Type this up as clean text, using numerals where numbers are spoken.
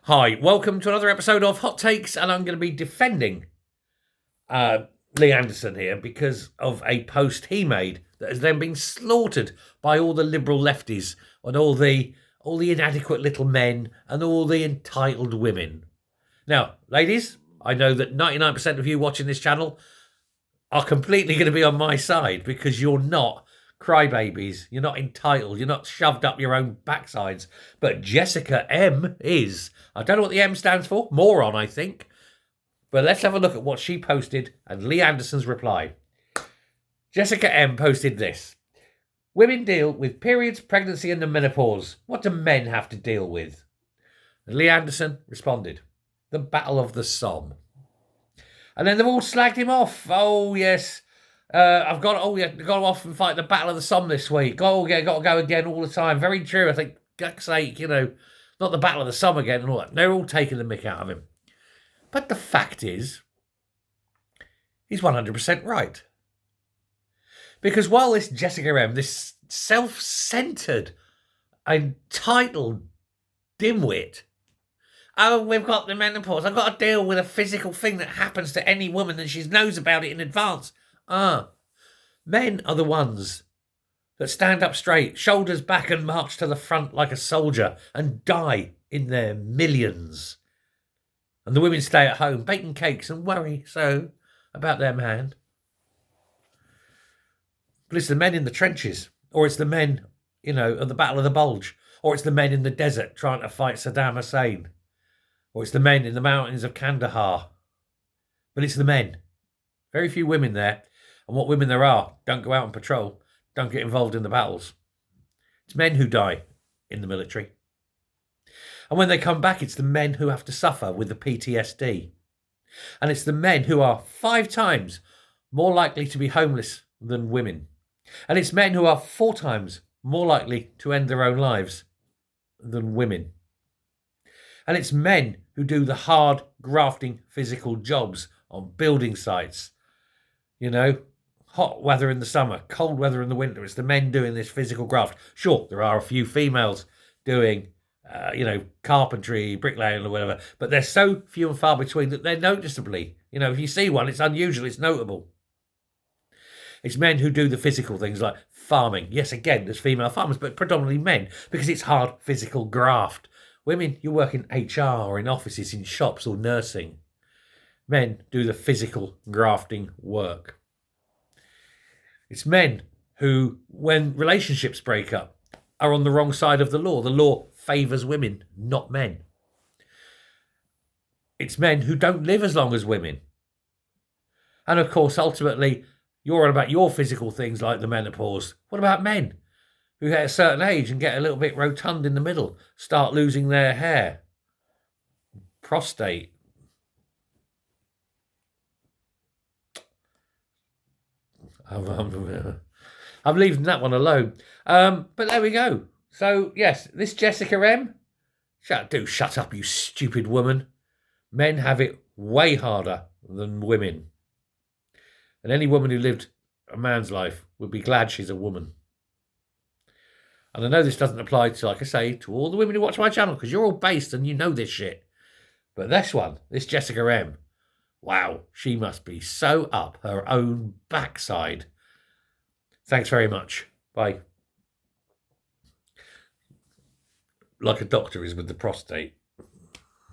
Hi, welcome to another episode of Hot Takes, and I'm going to be defending Lee Anderson here because of a post he made that has then been slaughtered by all the liberal lefties and all the inadequate little men and all the entitled women. Now, ladies, I know that 99% of you watching this channel are completely going to be on my side because you're not crybabies, you're not entitled, you're not shoved up your own backsides. But Jessica M is. I don't know what the M stands for. Moron, I think. But let's have a look at what she posted and Lee Anderson's reply. Jessica M posted this. Women deal with periods, pregnancy and the menopause. What do men have to deal with? And Lee Anderson responded, the Battle of the Somme. And then they've all slagged him off. Oh, yes. I've got to go off and fight the Battle of the Somme this week. Oh, yeah, got to go again all the time. Very true. I think, God's sake, not the Battle of the Somme again and all that. They're all taking the mick out of him. But the fact is, he's 100% right. Because while this Jessica M, this self-centered, entitled dimwit, oh, we've got the menopause, I've got to deal with a physical thing that happens to any woman and she knows about it in advance. Men are the ones that stand up straight, shoulders back and march to the front like a soldier and die in their millions. And the women stay at home, baking cakes and worry about their man. But it's the men in the trenches, or it's the men, at the Battle of the Bulge, or it's the men in the desert trying to fight Saddam Hussein, or it's the men in the mountains of Kandahar. But it's the men. Very few women there. And what women there are don't go out on patrol, don't get involved in the battles. It's men who die in the military. And when they come back, it's the men who have to suffer with the PTSD. And it's the men who are 5 times more likely to be homeless than women. And it's men who are 4 times more likely to end their own lives than women. And it's men who do the hard, grafting, physical jobs on building sites. Hot weather in the summer, cold weather in the winter. It's the men doing this physical graft. Sure, there are a few females doing, carpentry, bricklaying or whatever, but they're so few and far between that they're noticeably, if you see one, it's unusual, it's notable. It's men who do the physical things like farming. Yes, again, there's female farmers, but predominantly men because it's hard physical graft. Women, you work in HR or in offices, in shops or nursing. Men do the physical grafting work. It's men who, when relationships break up, are on the wrong side of the law. The law favours women, not men. It's men who don't live as long as women. And of course, ultimately, you're on about your physical things like the menopause. What about men who at a certain age and get a little bit rotund in the middle, start losing their hair, prostate? I'm leaving that one alone. But there we go. So, yes, this Jessica M. Shut up, you stupid woman. Men have it way harder than women. And any woman who lived a man's life would be glad she's a woman. And I know this doesn't apply to, like I say, to all the women who watch my channel, because you're all based and you know this shit. But this Jessica M., wow, she must be so up her own backside. Thanks very much. Bye. Like a doctor is with the prostate.